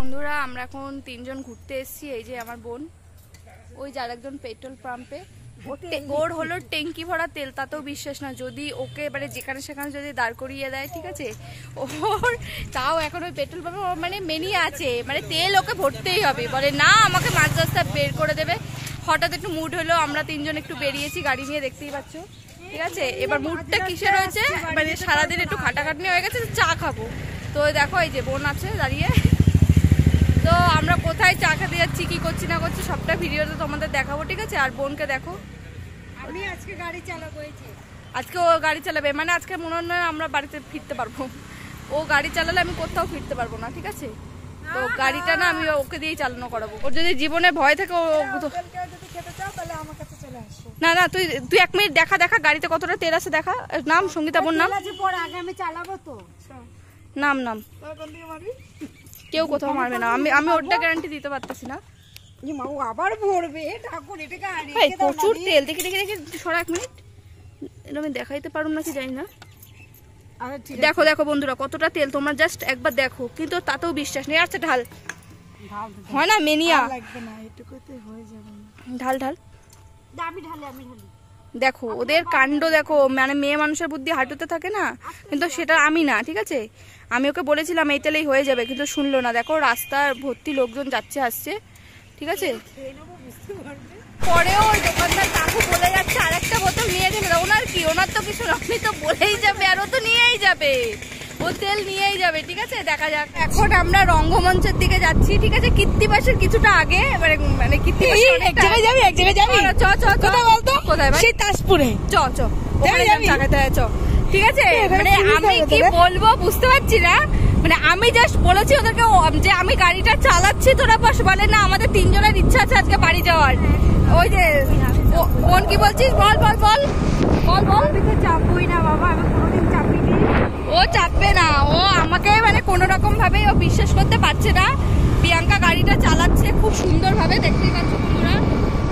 বন্ধুরা আমরা এখন তিনজন ঘুরতে এসেছি। এই যে আমার বোন, ওই যার একজন পেট্রোল পাম্পে, ওর হলো ট্যাঙ্কি ভরা তেল, তাতেও বিশ্বাস না। যদি ওকে এবারে যেখানে সেখানে যদি দাঁড় করিয়ে দেয়, ঠিক আছে, ওর তাও এখন ওই পেট্রোল পাম্পে মানে মেনি আছে, মানে তেল ওকে ভরতেই হবে। বলে না আমাকে মাঝ রাস্তা বের করে দেবে। হঠাৎ একটু মুড হলো, আমরা তিনজন একটু বেরিয়েছি গাড়ি নিয়ে, দেখতেই পাচ্ছ, ঠিক আছে। এবার মুডটা কিসের হয়েছে, মানে সারাদিন একটু খাটাখাটনি হয়ে গেছে, চা খাবো। তো দেখো এই যে বোন আছে দাঁড়িয়ে। তো আমরা কোথায় চা খেতে যাচ্ছি, কি করছি না করছি সবটা ভিডিওতে তোমাদের দেখাবো, ঠিক আছে। আর বোনকে দেখো, আমি আজকে গাড়ি চালাবো। আজকে ও গাড়ি চালাবে, মানে আজকে মনে হয় আমরা বাড়িতে ফিরতে পারবো। ও গাড়ি চালালে আমি কোথাও ফিরতে পারবো না, ঠিক আছে। তো গাড়িটা না আমি ওকে দিয়েই চালানো করাবো। ওর যদি জীবনে ভয় থাকে না না, তুই 1 মিনিট দেখা গাড়িতে কতটা তেল আছে দেখা। নাম সঙ্গীতা বোন, নাম নাম নাম কেউ কোথাও মারবে না, আমি ওটা গ্যারান্টি দিতে পারতেছি না। আবার ভরবে প্রচুর তেল, দেখি দেখি দেখি সরা 1 মিনিট, এটা আমি দেখাইতে পারুম নাকি জানি না। দেখো দেখো বন্ধুরা কতটা তেল, তোমরা জাস্ট একবার দেখো, কিন্তু তাতেও বিশ্বাস নেই। আচ্ছা ঢাল, হয় না মেনিয়া, ঢাল ঢাল। দেখো ওদের কাণ্ড দেখো, মানে মেয়ে মানুষের বুদ্ধি হাঁটুতে থাকে না, কিন্তু সেটা আমি না, ঠিক আছে। আমি ওকে বলেছিলাম এই তেলেই হয়ে যাবে, কিন্তু শুনলো না। দেখো রাস্তার ভর্তি লোকজন যাচ্ছে আসছে, ঠিক আছে। পরেও ওই দোকানদার কাকু বলে যাচ্ছে আরেকটা বোতল নিয়ে যাবে। ওনার কি, ওনার তো কিছু আপনি তো বলেই যাবে, আর ও তো নিয়েই যাবে, ও তেল নিয়েই যাবে, ঠিক আছে। দেখা যাক। এখন আমরা রঙ্গমঞ্চের দিকে যাচ্ছি, ঠিক আছে, কীর্তিবাসের কিছুটা আগে, মানে কীর্তিবাস এক জায়গায় যাবি, এক জায়গায় যাবি, চ চ কোথায় বলতো, কোথায় ভাই, সেই তাজপুরে, চ চ চ, ঠিক আছে। মানে আমি কি বলবো বুঝতে পারছি না, মানে আমি জাস্ট বলেছি ওদেরকে যে আমি গাড়িটা চালাচ্ছি, তোরা বস। বলে না আমাদের তিনজনের ইচ্ছা আছে আজকে বাড়ি যাওয়ার। ওই যে বোন কি বলছিস, বল বল বল বল বল। চাপবই না বাবা, আমি কোনোদিন চাপিনি। ও চাপবে না, ও আমাকে মানে কোনো রকম ভাবে ও বিশ্বাস করতে পারছে না। প্রিয়াঙ্কা গাড়িটা চালাচ্ছে খুব সুন্দর ভাবে, দেখতেই পাচ্ছ তোমরা,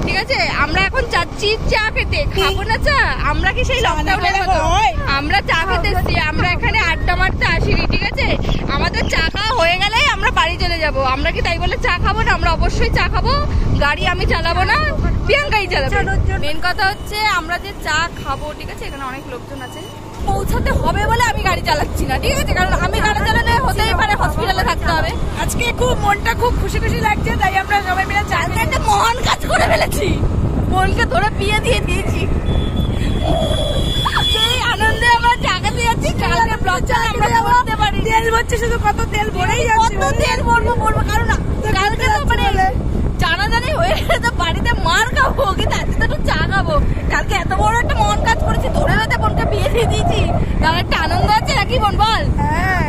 ঠিক আছে। আমরা এখন যাচ্ছি চা খেতে, খাবো না চা? আমরা কি সেই লকডাউনের মতো আমরা চা খেতে এসছি, আমরা এখানে আড্ডা মারতে আসিনি, ঠিক আছে। আমাদের চা খাওয়া হয়ে গেলেই আমরা বাড়ি চলে যাব। আমরা কি তাই বলে চা খাবো না? আমরা অবশ্যই চা খাবো। গাড়ি আমি চালাবো না, প্রিয়াঙ্কাই চালাবে। মেন কথা হচ্ছে আমরা যে চা খাবো, ঠিক আছে, এখানে অনেক লোকজন আছে, পৌঁছাতে হবে বলে আমি গাড়ি চালাচ্ছি না, ঠিক আছে। কারণ আমি গাড়ি চালালে হতেই পারে হসপিটালে থাকতে হবে। আজকে খুব মনটা খুব খুশি খুশি লাগছে, তাই আমরা সবাই মিলে আজকে একটা মহান কাজ করে ফেলেছি, বোনকে ধরে বিয়ে দিয়ে দিয়েছি। সেই আনন্দে আমরা চাকাতে যাচ্ছি। কালকে ব্লগ চালা আমরা করতে পারি, তেল ভরছে শুধু, কত তেল ভরেই যাচ্ছে, কত তেল ভরবো। কারণ কালকে তো মানে জানাজানি হয়ে তো বাড়িতে মার খাবো, কিন্তু আজকে তো একটু চা খাবো। কালকে এত বড় একটা মহান কাজ করেছি, ধরে ধরে বোনকে বিয়ে দিয়ে দিয়েছি, তার একটা আনন্দ আছে নাকি বোন বল? হ্যাঁ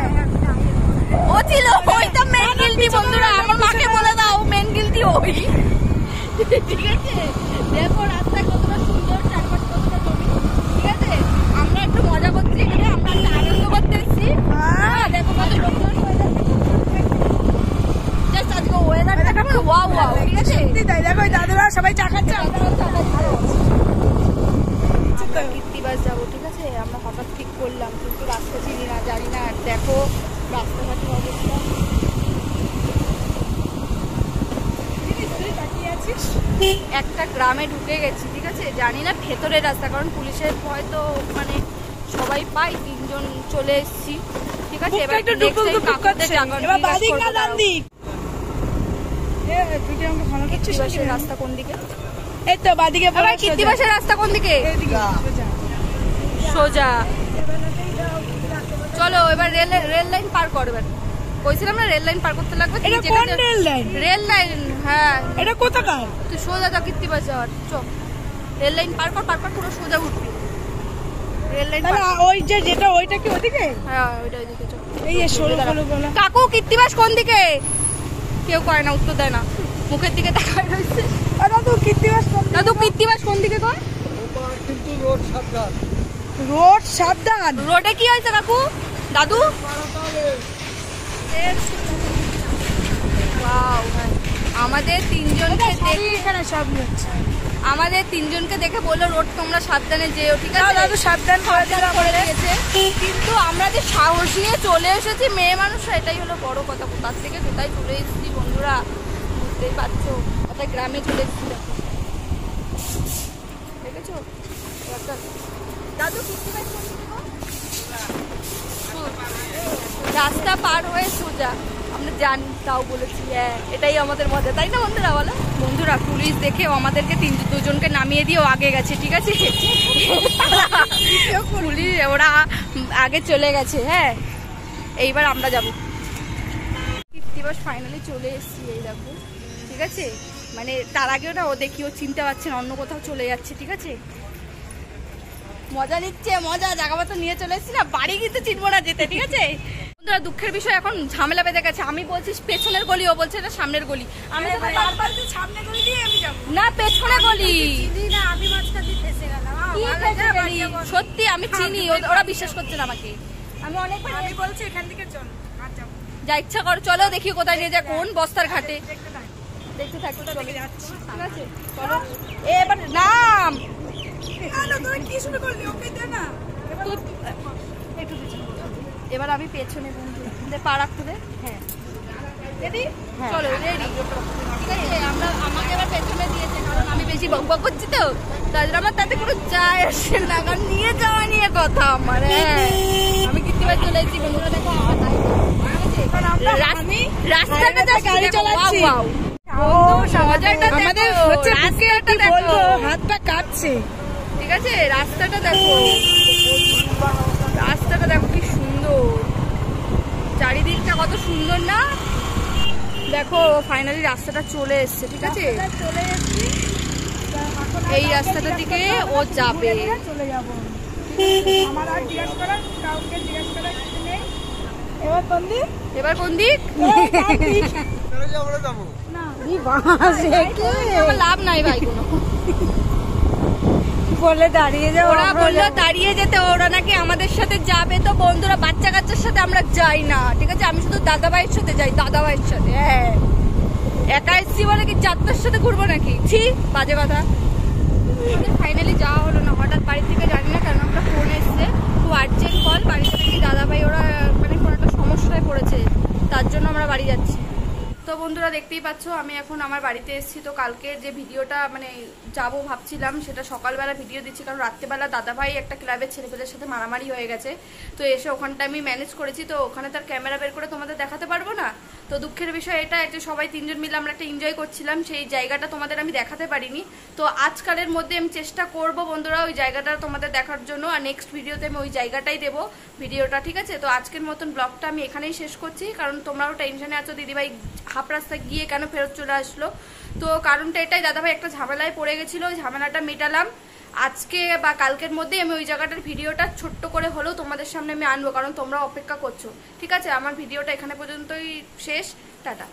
ও ছিল, ওইটা মেন গিল্টি। বন্ধুরা আমার মাকে বলে দাও মেন গিল্টি ওই, ঠিক আছে। দেখো রাস্তায় কতটা সুন্দর, চারপাশ কতটা জমি, ঠিক আছে। আমরা একটু মজা করছি এখানে, আমরা একটা আনন্দ করতে এসেছি। হ্যাঁ দেখো কত লোকজন হয়ে যাচ্ছে, জাস্ট আজকে ওয়েদারটা পুরো ওয়াও ওয়াও, ঠিক আছে। তাই দেখো দাদুরা সবাই চা খাচ্ছে, কীর্তিবাস যাবো, ঠিক আছে। আমরা হঠাৎ ঠিক করলাম, কিন্তু রাস্তা চিনি না, জানি না। দেখো রাস্তাঘাটের অবস্থা, একটা গ্রামে ঢুকে গেছি, ঠিক আছে। জানি না ভেতরের রাস্তা, কারণ পুলিশের ভয় তো মানে সবাই পাই। 3 জন চলে এসেছি, ঠিক আছে। এবার একটু রাস্তা কোন দিকে? এই তো বাদিকে। কীর্তিবাসের রাস্তা কোন দিকে? সোজা। চলো এবার রেল লাইন পার করবেন। কইছিলাম না রেল লাইন পার করতে লাগবে। রেল লাইন, হ্যাঁ। এটা কোথাকার? তুই সোজা যা কীর্তিবাস যাওয়ার, চল। রেল লাইন পার কর, পুরো সোজা উঠবি। রেল লাইন ওই যে যেটা, ওইটা কি ওদিকে? হ্যাঁ ওইটা ওইদিকে চল। এই কাকু কীর্তিবাস কোন দিকে? কেউ কয় না, উত্তর দেয় না, মুখের দিকে তাকায় রয়েছে। দাদু কীর্তিবাস কোন দিকে কয়? কিন্তু রোড সাবধান, রোড সাবধান। রোডে কি হয়েছে কাকু? দাদু আমাদের তিনজনকে দেখে এখানে সব হচ্ছে। আমাদের তিনজনকে দেখে বললো রোড তোমরা সাবধানে যেও, ঠিক আছে? দাদু সাবধান করে দিল করে দিয়েছে, কিন্তু আমরা যে সাহস নিয়ে চলে এসেছি মেয়ে মানুষ, এটাই হলো বড় কথা। তার থেকে কোথায় চলে এসেছি বন্ধুরা, বুঝতেই পারছো, একটা গ্রামে চলে এসেছি। দেখেছো দাদু রাস্তা পার হয়ে সোজা আমরা জানি, তাও বলেছি হ্যাঁ এটাই আমাদের মজা, তাই না বন্ধুরা? বলো বন্ধুরা, পুলিশ দেখে আমাদেরকে দুজনকে নামিয়ে দিয়ে আগে গেছে, ঠিক আছে? পুলিশ ওরা আগে চলে গেছে। হ্যাঁ, এইবার আমরা যাবো। দিবস ফাইনালি চলে এসেছি, এই দেখো, ঠিক আছে? মানে তার আগেও না ও দেখি ও চিনতে পারছে না, অন্য কোথাও চলে যাচ্ছে, ঠিক আছে? মজা নিচ্ছে, মজা জায়গা মতো নিয়ে চলে এসেছি না, বাড়ি কিন্তু চিনবো না যেতে, ঠিক আছে? বন্ধুরা, দুঃখের বিষয় এখন ঝামেলা বেঁধে গেছে। আমি বলছি পেছনের গলি, ও বলছে এটা সামনের গলি। আমি সামনে গলি দিয়ে আমি যাবো না, পেছনে গলি। না, আমি মাঝখান দিয়ে ফেসে গেলাম। কি ফেঁসে গেলি? সত্যি আমি চিনি, ওরা বিশ্বাস করছে না আমাকে। আমি অনেকবার আমি বলছি এখান থেকে চল, আর যাবো যা ইচ্ছা করো, চলো দেখি কোথায় নিয়ে যায়, কোন বস্তার ঘাটে। দেখতে থাক। দেখতে থাকো, চলে যাচ্ছি। ঠিক আছে? চলো এবার নাম আলো তুই কি শুরু করলি? ওকে দে না। তুই একটু পেছনে বসো। এবার আমি পেছনে বন্ধু পা রাখতে দে। হ্যাঁ রেডি, চলো রেডি, ঠিক আছে? আমাকে এবার পেছনে দিয়েছে, কারণ আমি বেশি বকবক করছি তো, তাই জন্য আমার তাতে কোনো যায় আসে না, কারণ নিয়ে যাওয়া নিয়ে কথা আমার। হ্যাঁ, আমি কীর্তিবার চলে এসেছি বন্ধুরা, দেখো রাস্তাটা যা গাড়ি চালাচ্ছি, আমাদের হচ্ছে বুকে কি বলবো, হাত পা কাঁপছে। ঠিক আছে? রাস্তাটা দেখো, রাস্তাটা দেখো কি সুন্দর, চারিদিকটা কত সুন্দর না? দেখো ফাইনালি রাস্তাটা চলে এসছে, ঠিক আছে? চলে এসেছি, এই রাস্তাটার দিকে ও যাবে। চলে যাবো। আমার আর জিজ্ঞাসা করার, কাউকে জিজ্ঞাসা করার কিছু নেই। এবার কোন দিক? এবার কোন দিক? আমার লাভ নাই ভাই কোনো। বলে দাঁড়িয়ে যাও, ওরা বললো দাঁড়িয়ে যেতে, ওরা নাকি আমাদের সাথে যাবে। তো বন্ধুরা, বাচ্চা কাচ্চার সাথে আমরা যাই না, ঠিক আছে? আমি শুধু দাদা ভাইয়ের সাথে যাই, দাদা ভাইয়ের সাথে। হ্যাঁ, একা এসছি বলে কি যাত্রার সাথে ঘুরবো নাকি? ছি, বাজে কথা। ফাইনালি যাওয়া হলো না, হঠাৎ বাড়ি থেকে, জানি না কেন আমরা ফোন এসছে, খুব আর্জেন্ট কল, বাড়িতে নাকি দাদা ভাই ওরা মানে কোনো একটা সমস্যায় পড়েছে, তার জন্য আমরা বাড়ি যাচ্ছি। তো বন্ধুরা, দেখতেই পাচ্ছ আমি এখন আমার বাড়িতে এসেছি। তো কালকে যে ভিডিওটা মানে যাবো ভাবছিলাম, সেটা সকালবেলা ভিডিও দিচ্ছি, কারণ রাত্রেবেলা দাদাভাই একটা ক্লাবের ছেলেপেলের সাথে মারামারি হয়ে গেছে। তো এসে ওখানটা আমি ম্যানেজ করেছি, তো ওখানে তার ক্যামেরা বের করে তোমাদের দেখাতে পারবো না। তো দুঃখের বিষয় এটা যে সবাই তিনজন মিলে আমরা একটা এনজয় করছিলাম, সেই জায়গাটা তোমাদের আমি দেখাতে পারিনি। তো আজকালের মধ্যে আমি চেষ্টা করব বন্ধুরা ওই জায়গাটা তোমাদের দেখার জন্য, আর নেক্সট ভিডিওতে আমি ওই জায়গাটাই দেবো ভিডিওটা, ঠিক আছে? তো আজকের মতন ব্লগটা আমি এখানেই শেষ করছি, কারণ তোমরাও টেনশনে আছো দিদিভাই হাফ রাস্তায় গিয়ে কেন ফেরত চলে আসলো। তো কারণটা এটাই, দাদাভাই একটা ঝামেলায় পড়ে গেছিলো, ওই ঝামেলাটা মেটালাম। আজকে বা কালকের মধ্যে আমি ওই জায়গাটার ভিডিওটা ছোট্ট করে হলেও তোমাদের সামনে আমি আনবো, কারণ তোমরা অপেক্ষা করছো, ঠিক আছে? আমার ভিডিওটা এখানে পর্যন্তই শেষ, টাটা।